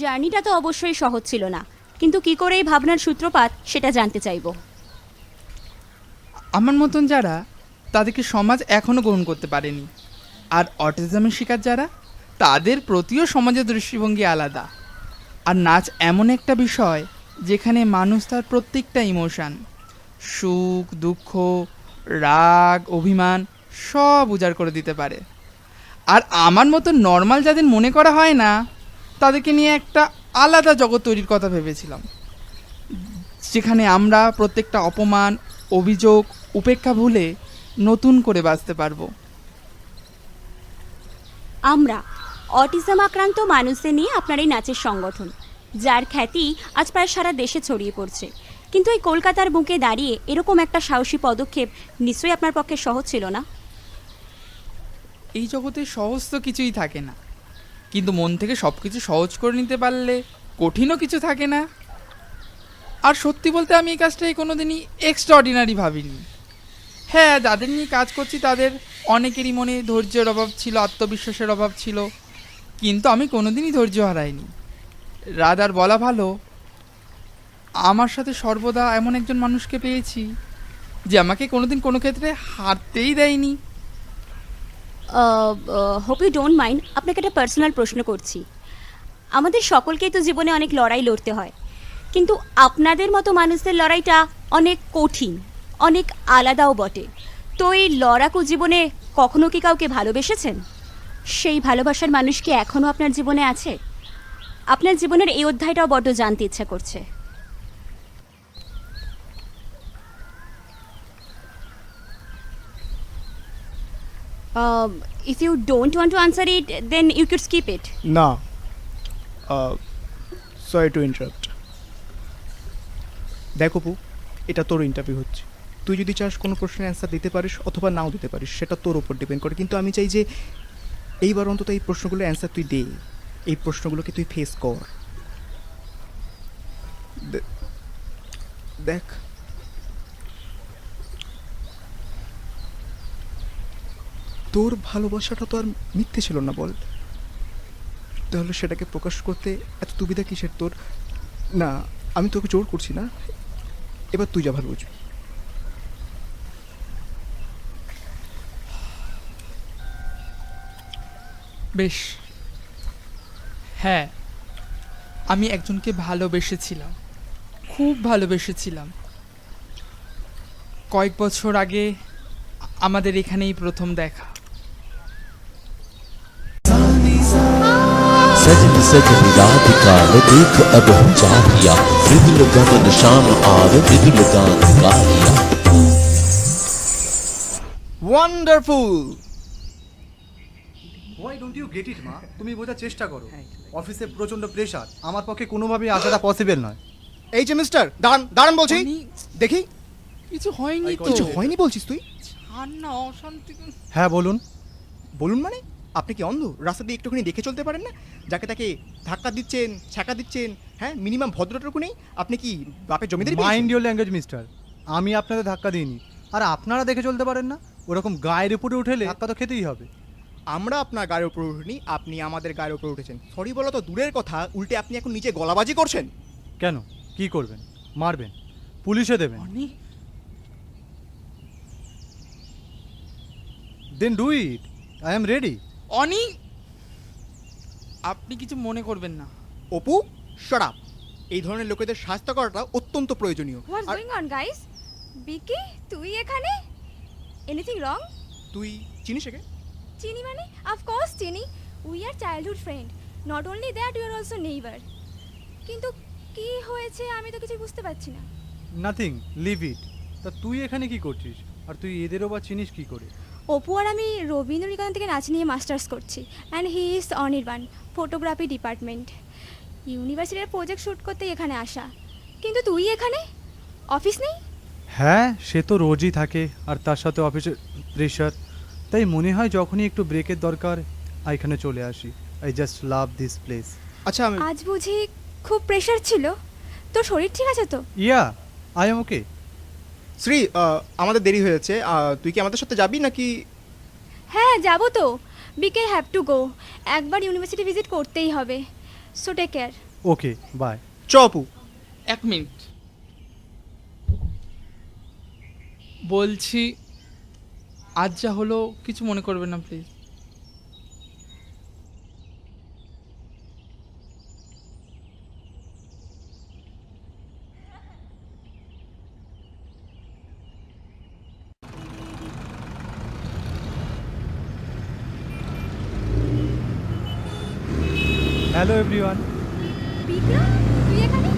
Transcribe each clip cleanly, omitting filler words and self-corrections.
জার্নিটা তো অবশ্যই সহজ ছিল না, কিন্তু কি করে এই ভাবনার সূত্রপাত সেটা জানতে চাইব। আমার মতন যারা, তাদেরকে সমাজ এখনও গ্রহণ করতে পারেনি। আর অটিজমের শিকার যারা, তাদের প্রতিও সমাজের দৃষ্টিভঙ্গি আলাদা। আর নাচ এমন একটা বিষয় যেখানে মানুষ তার প্রত্যেকটা ইমোশান, সুখ দুঃখ রাগ অভিমান সব উজাড় করে দিতে পারে। আর আমার মতো নর্মাল যাদের মনে করা হয় না, তাদেরকে নিয়ে একটা আলাদা জগৎ তৈরির কথা ভেবেছিলাম, যেখানে আমরা প্রত্যেকটা অপমান অভিযোগ উপেক্ষা ভুলে নতুন করে বাঁচতে পারবো। আমরা অটিজম আক্রান্ত মানুষদের নিয়ে আপনার এই নাচের সংগঠন, যার খ্যাতি আজ প্রায় সারা দেশে ছড়িয়ে পড়ছে। কিন্তু এই কলকাতার বুকে দাঁড়িয়ে এরকম একটা সাহসী পদক্ষেপ নিশ্চয়ই আপনার পক্ষে সহজ ছিল না। এই জগতে সহজ তো কিছুই থাকে না, কিন্তু মন থেকে সব কিছু সহজ করে নিতে পারলে কঠিনও কিছু থাকে না। আর সত্যি বলতে আমি এই কাজটাই কোনোদিনই এক্সট্রাঅর্ডিনারি ভাবিনি। হ্যাঁ, যাদের নিয়ে কাজ করছি তাদের অনেকেরই মনে ধৈর্যের অভাব ছিল, আত্মবিশ্বাসের অভাব ছিল, কিন্তু আমি কোনোদিনই ধৈর্য হারাইনি। রাদার বলা ভালো, আমার সাথে সর্বদা এমন একজন মানুষকে পেয়েছি যে আমাকে কোনোদিন কোনো ক্ষেত্রে হারতেই দেয়নি। হোপ ইউ ডোন্ট মাইন্ড, আপনাকে একটা পার্সোনাল প্রশ্ন করছি। আমাদের সকলকেই তো জীবনে অনেক লড়াই লড়তে হয়, কিন্তু আপনাদের মতো মানুষদের লড়াইটা অনেক কঠিন, অনেক আলাদাও বটে। তো এই লড়াকু জীবনে কখনো কি কাউকে ভালোবেসেছেন? সেই ভালোবাসার মানুষ কি এখনও আপনার জীবনে আছে? আপনার জীবনের এই অধ্যায়টাও বড্ড জানতে ইচ্ছা করছে। If you don't want to answer it, then you could skip it. না, সরি টু ইন্টারাপ্ট। দেখ অপু, এটা তোর ইন্টারভিউ হচ্ছে। তুই যদি চাস কোনো প্রশ্নের অ্যান্সার দিতে পারিস অথবা নাও দিতে পারিস, সেটা তোর ওপর ডিপেন্ড করে। কিন্তু আমি চাই যে এইবার অন্তত এই প্রশ্নগুলোর অ্যান্সার তুই দে, এই প্রশ্নগুলোকে তুই ফেস কর। দেখ, তোর ভালোবাসাটা তো আর মিথ্যে ছিল না, বল? তাহলে সেটাকে প্রকাশ করতে এত দুবিধা কিসের তোর? না, আমি তোকে জোর করছি না, এবার তুই যা ভালো বুঝবি। বেশ, হ্যাঁ, আমি একজনকে ভালোবেসেছিলাম, খুব ভালোবেসেছিলাম। কয়েক বছর আগে আমাদের এখানেই প্রথম দেখা। सजन सजन रात काल देख अब हम चाहिया मृदुल गमन शाम आर मृदुल गान गाहिया। Wonderful! Why don't you get it মা? তুমি বোঝার চেষ্টা করো, অফিসে প্রচন্ড প্রেশার, আমার পক্ষে কোনোভাবেই আসাটা পসিবল নয়। এই যে মিস্টার, দাঁড়ান দাঁড়ান বলছি। দেখি, কিছু হয়নি তো। কিছু হয়নি বলছিস তুই? ছাড় না, অশান্তি। হ্যাঁ বলুন। বলুন মানে? আপনি কি অন্ধ? রাস্তা দিয়ে একটুখানি দেখে চলতে পারেন না? যাকে তাকে ধাক্কা দিচ্ছেন, ছ্যাঁকা দিচ্ছেন, হ্যাঁ, মিনিমাম ভদ্রতাটুকু নেই? আপনি কি বাপের জমিদারি পেয়েছেন? মাইন্ড ইউর ল্যাঙ্গুয়েজ মিস্টার, আমি আপনাদের ধাক্কা দিইনি, আর আপনারা দেখে চলতে পারেন না? ওরকম গায়ের উপরে উঠেলে ধাক্কা তো খেতেই হবে। আমরা আপনার গায়ের উপরে উঠিনি, আপনি আমাদের গায়ের উপরে উঠেছেন। সরি বলা তো দূরের কথা, উল্টে আপনি এখন নিজে গলাবাজি করছেন। কেন, কি করবেন? মারবেন? পুলিশে দেবেন? Oni, then do it, I am ready. Oni, আপনি কিছু মনে করবেন না। Apu, shut up! এই ধরনের লোকেদের শাস্তি করাটা অত্যন্ত প্রয়োজনীয়। What's are going on guys? Biki, তুই এখানে? Anything wrong? তুই চিনিস একে? চিনি মানে? অফকোর্স চিনি। We are childhood friend. Not only that, you are also neighbour. কিন্তু কি হয়েছে আমি তো কিছু বুঝতে পারছি না। Nothing, leave it. তা তুই এখানে কি করছিস? আর তুই এদেরও বা চিনিস কি করে? অপু আর আমি রবীন্দ্র নিকেতন থেকে নাচ নিয়ে মাস্টার্স করছি, and he is Anirban, photography department. ইউনিভার্সিটির প্রজেক্ট শ্যুট করতে এখানে আসা। কিন্তু তুই এখানে? অফিস নেই? হ্যাঁ, সে তো রোজই থাকে, আর তার সাথে অফিসের প্রেশার। তাই মনে হয় যখনই একটু ব্রেকের দরকার এখানে চলে আসি। I just love this place. আচ্ছা, আমি আজ বুঝি খুব প্রেশার ছিল? তোর শরীর ঠিক আছে তো? ইয়া, আই এম ওকে। শ্রী, আমাদের দেরি হয়েছে, তুই কি আমাদের সাথে যাবি নাকি? হ্যাঁ, যাবো তো। বিকে হ্যাভ টু গো। একবার ইউনিভার্সিটি ভিজিট করতেই হবে। So take care. Okay bye. চ অপু। এক মিনিট, বলছি আজ যা হলো কিছু মনে করবেন না প্লিজ। Hello everyone. বিক্রম, তুই এখানে?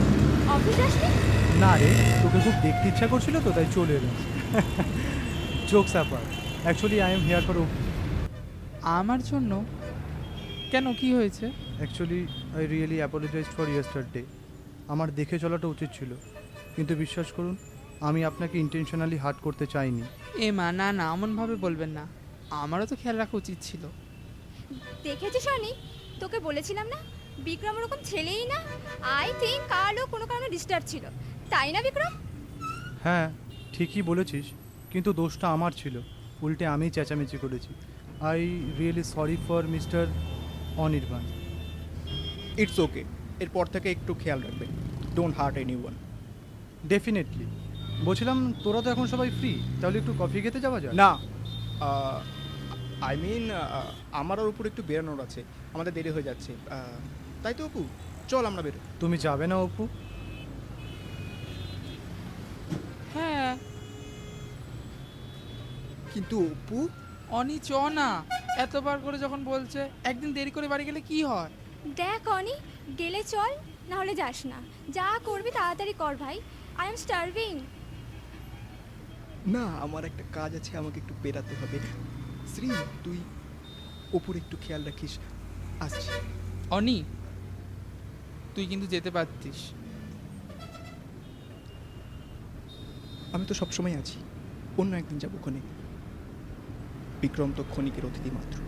অফিস আসলি? না রে, তোকে খুব দেখতে ইচ্ছা করছিল তো তাই চলে এলাম। Jokes apart, actually I am here for Apu. আমার জন্য? কেন, কি হয়েছে? Actually I really apologise for yesterday. আমার দেখে চলাটা উচিত ছিল, কিন্তু বিশ্বাস করুন আমি আপনাকে ইন্টেনশনালি হার্ট করতে চাইনি। এ মা, না না, এমনভাবে বলবেন না, আমারও তো খেয়াল রাখা উচিত ছিল। দেখেছিস অনি, তোকে বলেছিলাম না বিক্রম ওরকম ছেলেই না। আই থিঙ্ক কালও কোনো কারণে ডিস্টার্ব ছিল, তাই না বিক্রম? হ্যাঁ ঠিকই বলেছিস, কিন্তু দোষটা আমার ছিল, উল্টে আমি চেঁচামেচি করেছি। I really sorry for mister Anirban. It's okay, এরপর থেকে একটু খেয়াল রাখবেন। Don't heart anyone. ডেফিনেটলি। বলছিলাম তোরা তো এখন সবাই ফ্রি, তাহলে একটু কফি খেতে যাওয়া যায়? না, আই মিন আমার ওর উপর একটু বেরোনোর আছে, আমাদের দেরি হয়ে যাচ্ছে। তাই তো অপু, চল আমরা বেরো। তুমি যাবে না অপু? হ্যাঁ, কিন্তু অপু, অনি চ না, এতবার করে যখন বলছে, একদিন দেরি করে বাড়ি গেলে কি হয়? দেখ অনি, গেলে চল, না হলে যাস না। যা করবি তাড়াতাড়ি কর ভাই, আই এম স্টার্ভিং। না আমার একটা কাজ আছে, আমাকে একটু বেরাতে হবে। শ্রী, তুই অপুর একটু খেয়াল রাখিস, আসছি। অনি, তুই কিন্তু যেতে পারতিস। আমি তো সবসময় আছি, অন্য একদিন যাবো ওখানে। বিক্রম তো ক্ষণিকের অতিথি মাত্র।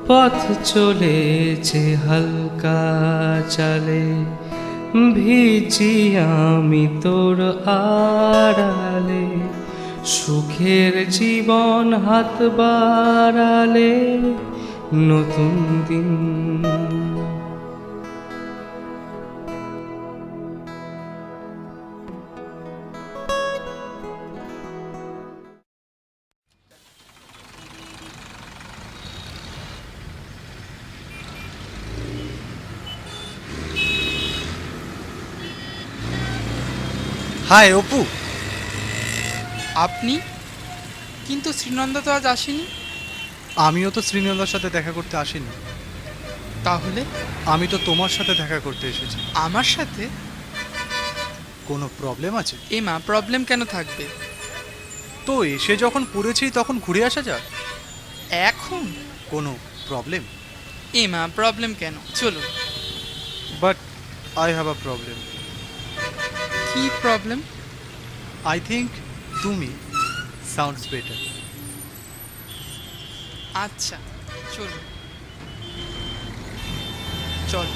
পথ চলেছে হালকা চালে, ভিজি আমি তোর আড়ালে, সুখের জীবন হাত বাড়ালে নতুন দিন। হাই অপু। আপনি? কিন্তু শ্রীনন্দা তো আজ আসেনি। আমিও তো শ্রীনন্দার সাথে দেখা করতে আসিনি। তাহলে আমি তো তোমার সাথে দেখা করতে এসেছি। আমার সাথে? কোনো প্রবলেম আছে? এ মা, প্রবলেম কেন থাকবে? তো এসে যখন পড়েছি তখন ঘুরে আসা যাক। এখন? কোনো প্রবলেম? এ মা, প্রবলেম কেন, চলো। But I have a problem. কি প্রবলেম? আই থিঙ্ক তুমি সাউন্ডস বেটার। আচ্ছা চলো, চল।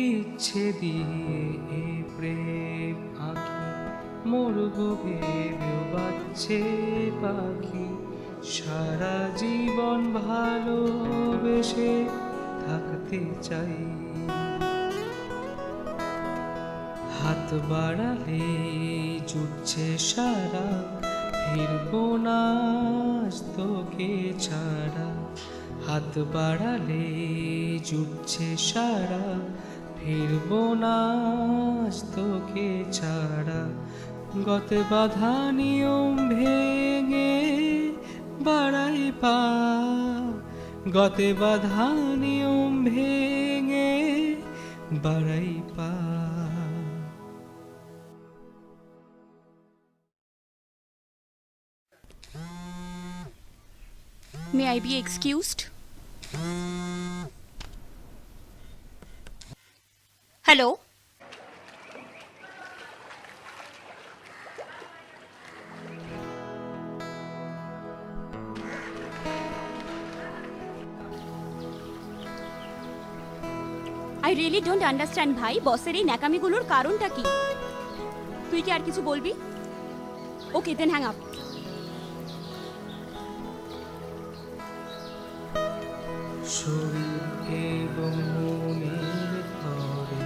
ইচ্ছে দিয়ে এ প্রেম আঁকি, মরগ ভেবেও বাচ্ছে পাখি, সারা জীবন ভালোবেসে থাকতে চাই। হাত বাড়ালে জুটছে সারা, ফিরবো না আজ তোকে ছাড়া। হাত বাড়ালে জুটছে সারা, ফিরবো না আজ তোকে ছাড়া। গতে বাধা নিয়ম ভেঙে বাড়াই পা, গতে বাধা নিয়ম ভেঙে বাড়াই পা। May I be excused? Hello? I really don't understand ভাই, বসের এই ন্যাকামিগুলোর কারণটা কি? তুই কি আর কিছু বলবি? ওকে, দেন হ্যাং আপ। শরীর এবং মনের পরে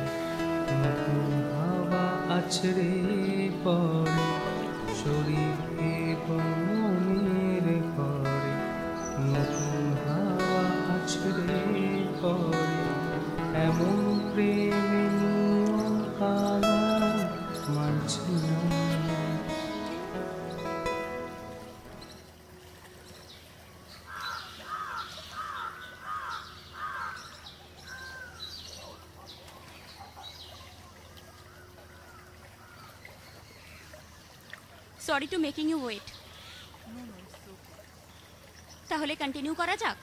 নতুন হাওয়া আছড়ে পড়ে, শরীর এবং মনের পরে নতুন হাওয়া আছড়ে পড়ে। এমন প্রেমে নিয়ম কানুন মানছি না। Sorry to making you wait. তাহলে কন্টিনিউ করা যাক।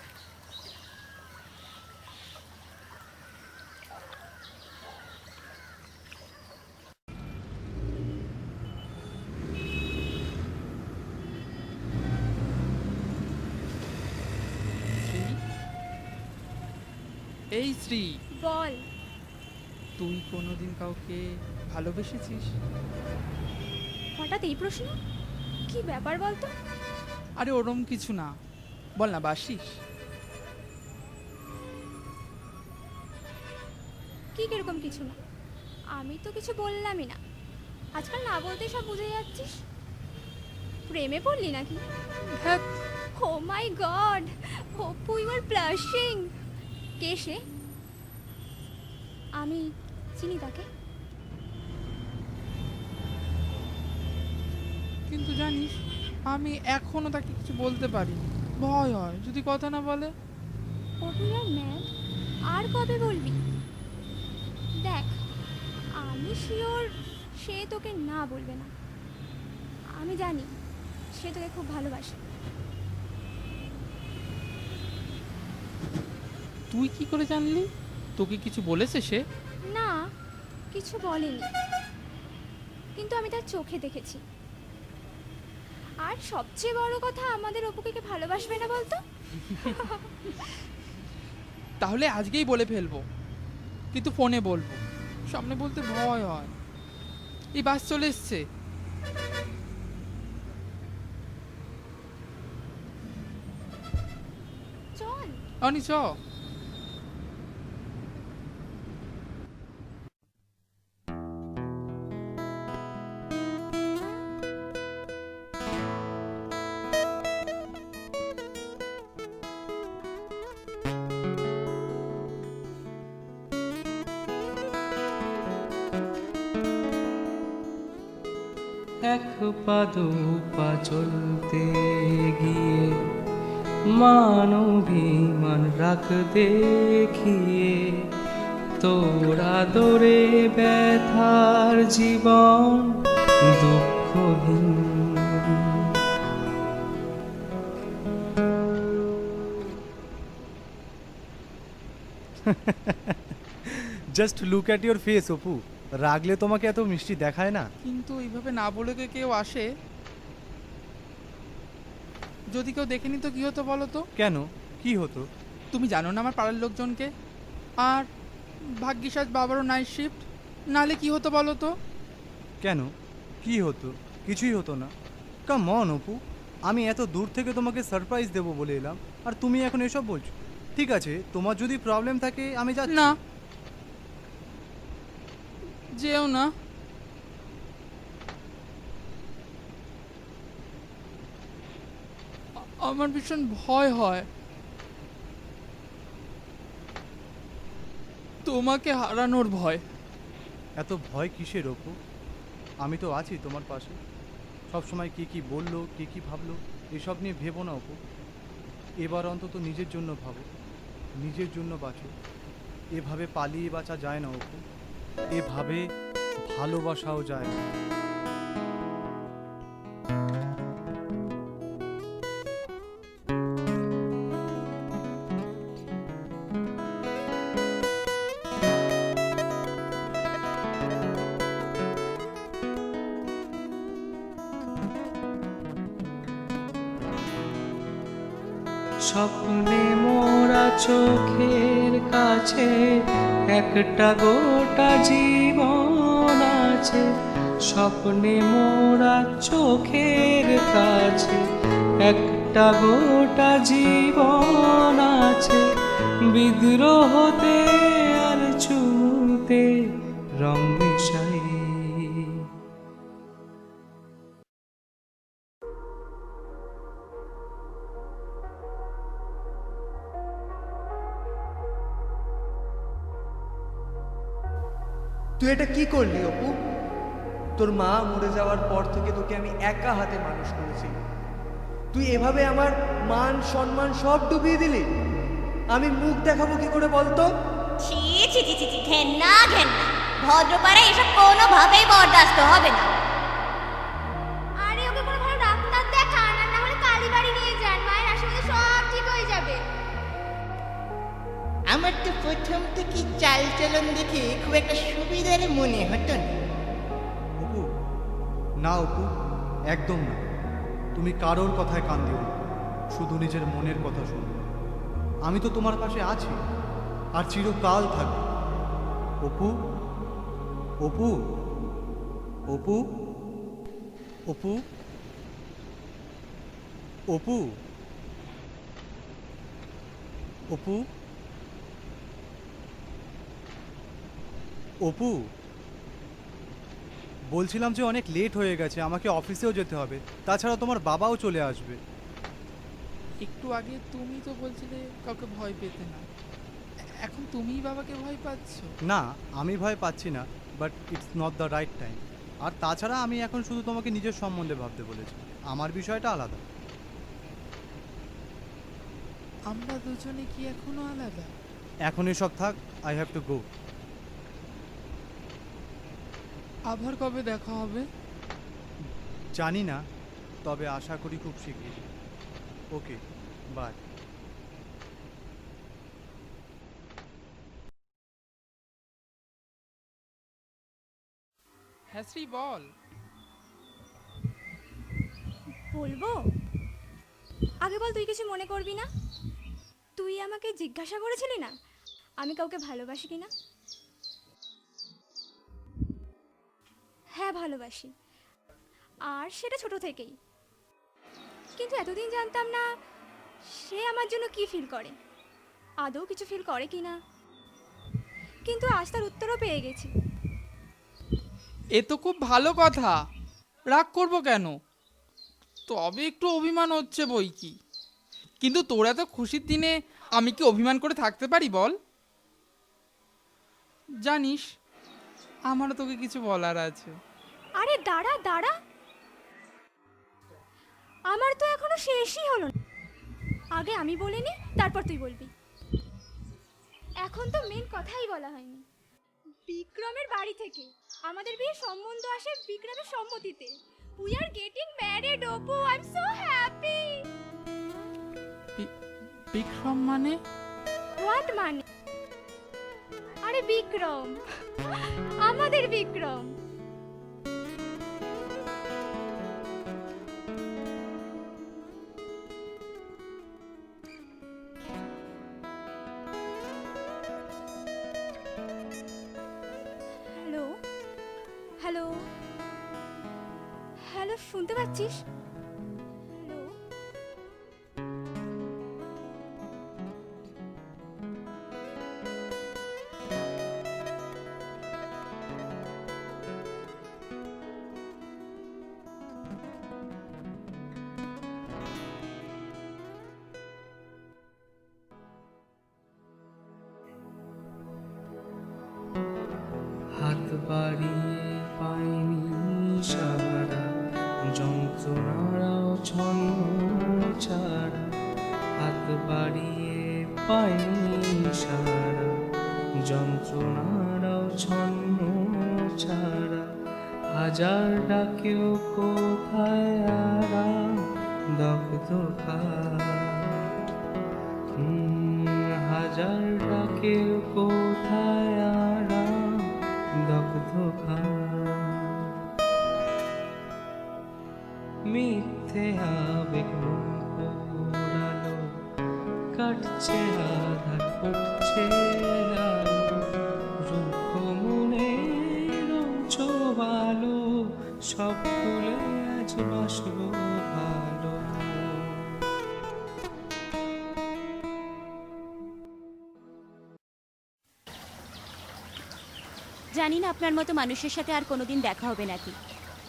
এই শ্রী, বল। তুই কোনোদিন কাউকে ভালোবেসেছিস? হঠাৎ এই প্রশ্ন, কি ব্যাপার বলতো? আরে ওরম কিছু না, বল না বাসিস। কি কিরকম কিছু না, আমি তো কিছু বললামই না। আজকাল না বলতেই সব বুঝে যাচ্ছিস। প্রেমে পড়লি নাকি? Oh my god, Apu you are blushing. কে সে? আমি চিনি তাকে। কিন্তু জানিস, আমি এখনো তাকে কিছু বলতে পারিনি, ভয় হয় যদি কথা না বলে। Apu you are mad. আর কবে বলবি? দেখ, আমি শিওর সে তোকে না বলবে না। আমি জানি সে তোকে খুব ভালোবাসে। তুই কি করে জানলি? তোকে কিছু বলেছে সে? না, কিছু বলেনি, কিন্তু আমি তার চোখে দেখেছি। আর সবচেয়ে বড় কথা, আমাদের অপুকে কে ভালোবাসবে না বলতো? তাহলে আজকেই বলে ফেলবো, কিন্তু ফোনে বলবো, সামনে বলতে ভয় হয়। এই বাস চলে এসছে। চল। অনি চ। এক পা দু পা চলতে গিয়ে মানবিমান রাখ দেখিয়ে, তোরা দরে ব্যথার জীবন দুঃখহীন। Just look at your face Apu, রাগলে তোমাকে এত মিষ্টি দেখায় না। কিন্তু এইভাবে না বলে কে কেউ আসে? যদি কেউ দেখেনি তো কি হতো বলো তো? কেন, কি হতো? তুমি জানো না আমার পাড়ার লোকজনকে। আর ভাগ্যিস আজ বাবারও নাইট শিফট, নালে কি হতো বলো তো? কেন, কি হতো? কিছুই হতো না। কাম অন অপু, আমি এত দূর থেকে তোমাকে সারপ্রাইজ দেবো বলে এলাম, আর তুমি এখন এসব বলছো? ঠিক আছে, তোমার যদি প্রবলেম থাকে আমি যাচ্ছি। না, যেও না। আমার ভীষণ ভয় হয়। তোমাকে হারানোর ভয়। এত ভয় কিসের অপু? আমি তো আছি তোমার পাশে। সবসময় কে কী বললো, কে কী ভাবলো, এসব নিয়ে ভেবো না অপু। এবার অন্তত নিজের জন্য ভাবো, নিজের জন্য বাঁচো। এভাবে পালিয়ে বাঁচা যায় না অপু, এভাবে ভালোবাসাও যায় না। স্বপ্নে মোরা চোখের কাছে একটা গোটা জীবন আছে। স্বপ্নে মোরা চোখের কাছে একটা গোটা জীবন আছে। বিদ্রোহতে আর চুমুতে রং মিশাই। তুই এটা কি করলি অপু? তোর মা মরে যাওয়ার পর থেকে তোকে আমি একা হাতে মানুষ করেছি। তুই এভাবে আমার মান সম্মান সব ডুবিয়ে দিলি। আমি মুখ দেখাবো কি করে বলতো? ছি ছি ছি ছি ছি, ঘেন্না ঘেন্না। ভদ্রপাড়ায় এসব কোনোভাবেই বরদাস্ত হবে না। আরে ওকে কোনো ভালো ডাক্তার দেখান, আর না হলে কালীবাড়ি নিয়ে যান। মায়ের আশীর্বাদে সব ঠিক হয়ে যাবে। আমার তো প্রথম থেকে চালচলন দেখে খুব একটা সুবিধার মনে হতো না। অপু, না অপু, একদম না। তুমি কারোর কথায় কান দিও না, শুধু নিজের মনের কথা শোনো। আমি তো তোমার পাশে আছি আর চিরকাল থাকবো। অপু, অপু, অপু, অপু, অপু, অপু, অপু, বলছিলাম যে অনেক লেট হয়ে গেছে, আমাকে অফিসেও যেতে হবে। তাছাড়া তোমার বাবাও চলে আসবে। একটু আগে তুমি তো বলছিলে কাউকে ভয় পেতে না, এখন তুমিই বাবাকে ভয় পাচ্ছ? না, আমি ভয় পাচ্ছি না, but it's not the right time. আর তাছাড়া আমি এখন শুধু তোমাকে নিজের সম্বন্ধে ভাবতে বলেছি, আমার বিষয়টা আলাদা। আমরা দুজনে কি এখনো আলাদা? এখন এসব থাক, আই হ্যাভ টু গো। আবার কবে দেখা হবে? জানি না, তবে আশা করি খুব শীঘ্রই। ওকে, বাই। হ্যাঁ শ্রী, বল। বলবো? আগে বল, তুই কিছু মনে করবি না? তুই আমাকে জিজ্ঞাসা করেছিলি না আমি কাউকে ভালোবাসি কিনা? হ্যাঁ, ভালোবাসি, আর সেটা ছোট থেকেই। কিন্তু এতদিন জানতাম না সে আমার জন্য কি ফিল করে, আদৌ কিছু ফিল করে কিনা। কিন্তু আজ তার উত্তরও পেয়ে গেছি। এ তো খুব ভালো কথা, রাগ করবো কেন? তবে একটু অভিমান হচ্ছে বই কি। কিন্তু তোরা তো খুশির দিনে আমি কি অভিমান করে থাকতে পারি বল? জানিস, আমারও তোকে কিছু বলার আছে। আরে দাঁড়া দাঁড়া, আমার তো এখনো শেষই হলো না। আগে আমি বলিনি, তারপর তুই বলবি। এখন তো মেন কথাই বলা হয়নি। বিক্রমের বাড়ি থেকে আমাদের বিয়ের সম্বন্ধ আসে বিক্রমের সম্মতিতে। We are getting married Apu, I am so happy. Bikram মানে? হোয়াট মানে? আরে বিক্রম, আমাদের বিক্রম। হ্যালো হ্যালো হ্যালো, শুনতে পাচ্ছিস? হ্যালো, বাড়িয়ে পাইনি সারা, যন্ত্রণারাও ছন্ন ছাড়া। হাত বাড়িয়ে পাইনি সারা, যন্ত্রণারাও ছন্ন ছাড়া। হাজার ডাকেও কোথায় আরাম, দগ্ধ হাজার ডাকেও কোথায় আরাম, দগ্ধ মিথ্যে আবেগ মন পোড়ালো, কাটছে আধার ফুটছে আলো। রুক্ষ মনের চোবালো, সব ভুলে আজ বাসবো ভালো। জানি না আপনার মতো মানুষের সাথে আর কোনোদিন দেখা হবে নাকি,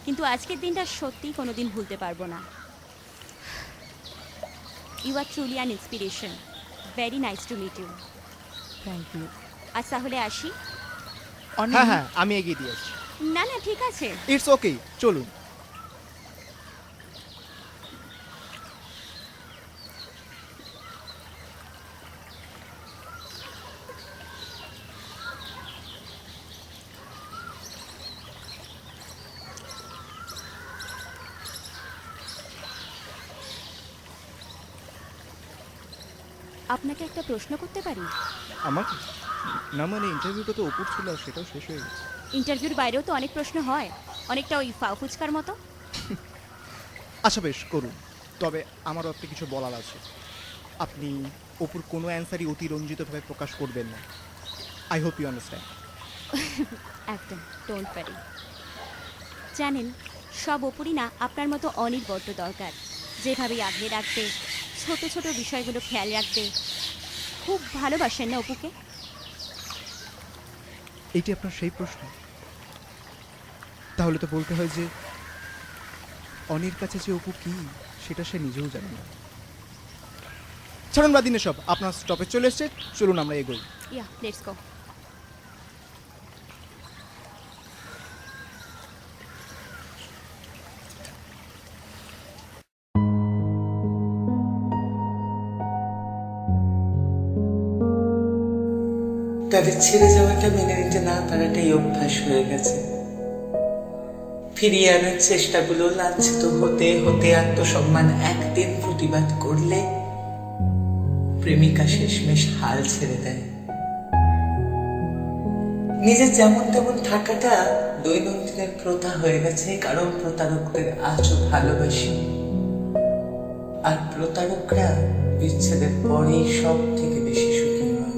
কিন্তু আজকের দিনটা সত্যিই কোনোদিন ভুলতে পারবো না। You are truly an inspiration. Very nice to meet you. Thank you. আজ তাহলে আসি। হ্যাঁ হ্যাঁ, আমি এগিয়ে দিয়ে আসছি। না না, ঠিক আছে। ইটস ওকে, চলুন। আপনাকে একটা প্রশ্ন করতে পারি? আমাকে না, মানে ইন্টারভিউটা তো ওপর ছিল আর সেটাও শেষ হয়ে গেছে। ইন্টারভিউর বাইরেও তো অনেক প্রশ্ন হয়, অনেকটা ওই ফাও ফুচকার মতো। আচ্ছা বেশ, করুন। তবে আমারও একটা কিছু বলার আছে। আপনি ওপর কোনো অ্যান্সারই অতিরঞ্জিতভাবে প্রকাশ করবেন না। I hope you understand. একদম, ডোন্ট ওয়ারি। জানেন, সব ওপরই না আপনার মতো অনির বড্ড দরকার, যেভাবে আগলে রাখবে, ছোট ছোট বিষয়গুলো খেয়াল রাখবে। খুব ভালোবাসেন না অপুকে? এইটি আপনার সেই প্রশ্ন? তাহলে তো বলতে হয় যে অনির কাছে যে অপু কি সেটা সে নিজেও জানে না। ছাড়ুন বা দিনে সব, আপনার স্টপে চলে এসছে, চলুন আমরা এগোই। ইয়া, লেটস গো। তাদের ছেড়ে যাওয়াটা মেনে নিতে না পারাটাই অভ্যাস হয়ে গেছে। ফিরিয়ে আনার চেষ্টাগুলো লাঞ্ছিত হতে হতে আত্মসম্মান একদিন প্রতিবাদ করলে প্রেমিকা শেষমেশ হাল ছেড়ে দেয়। নিজের যেমন তেমন থাকাটা দৈনন্দিনের প্রথা হয়ে গেছে, কারণ প্রতারকদের আজও ভালোবাসি, আর প্রতারকরা বিচ্ছেদের পরেই সব থেকে বেশি সুখী হয়।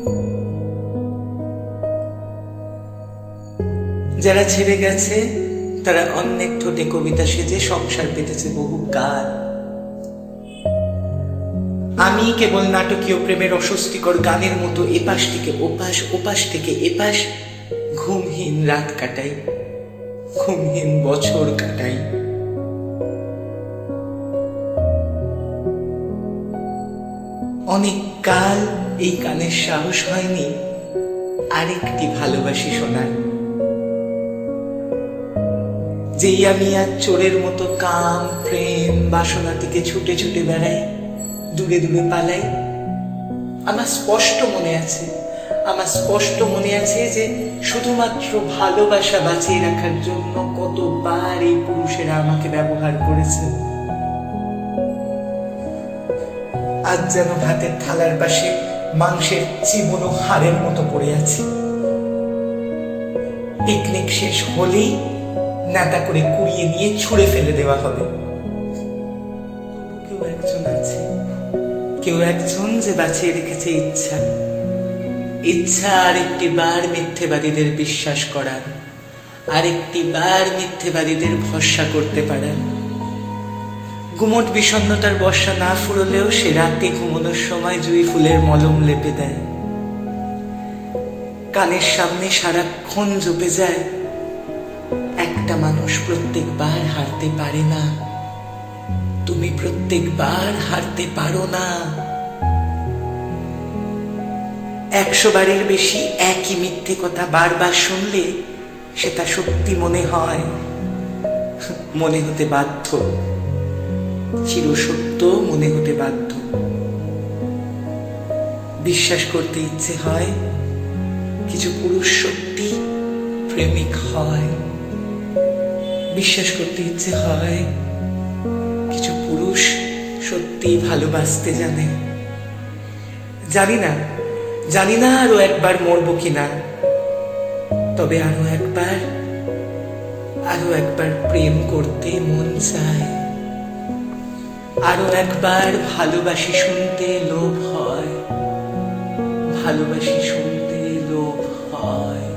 যারা ছেড়ে গেছে তারা অনেক ঠোঁটে কবিতা সেজে সংসার পেতেছে বহু কাল। আমি কেবল নাটকীয় প্রেমের অস্বস্তিকর গানের মতো এপাশ থেকে ওপাশ, ওপাশ থেকে এপাশ ঘুমহীন রাত কাটাই, ঘুমহীন বছর কাটাই। অনেক কাল এই কানের সাহস হয়নি আরেকটি ভালোবাসি শোনার। যেই আমি আর চোরের মতো কাম, প্রেম, বাসনা থেকে ছুটে ছুটে বেড়াই, দূরে দূরে পালাই, আমার স্পষ্ট মনে আছে যে শুধুমাত্র ভালোবাসা বাঁচিয়ে রাখার জন্য কতবার এই পুরুষেরা আমাকে ব্যবহার করেছে। আজ যেন ভাতের থালার পাশে মাংসের চিবনো হাড়ের মতো পড়ে আছে। পিকনিক শেষ হলেই নাটা করে কুড়িয়ে নিয়ে ছুঁড়ে ফেলে দেওয়া হবে। কেউ একজন আছে, কেউ একজন যে বাঁচিয়ে রেখেছে ইচ্ছা আরেকটি বার মিথ্যেবাদীদের বিশ্বাস করার, আরেকটি বার মিথ্যেবাদীদের ভরসা করতে পারার। গুমট বিষণ্ণতার বর্ষা না ফুরলেও সে রাতে ঘুমানোর সময় জুঁই ফুলের মলম লেপে দেয়। কানের সামনে সারাক্ষণ জপে যায়, একটা মানুষ প্রত্যেকবার হারতে পারে না, তুমি প্রত্যেকবার হারতে পারো না। 100 বারের বেশি একই মিথ্যে কথা বারবার শুনলে সেটা সত্যি মনে হয়, মনে হতে বাধ্য, চিরসত্য মনে হতে বাধ্য। বিশ্বাস করতে ইচ্ছে হয় কিছু পুরুষ সত্যি প্রেমিক হয়। বিশ্বাস করতে ইচ্ছে হয় কিছু পুরুষ সত্যি ভালোবাসতে জানে। জানি না আরো একবার মরবো কিনা, তবে আরো একবার প্রেম করতে মন চায়, আরো একবার ভালোবাসি শুনতে লোভ হয়, ভালোবাসি শুনতে লোভ হয়।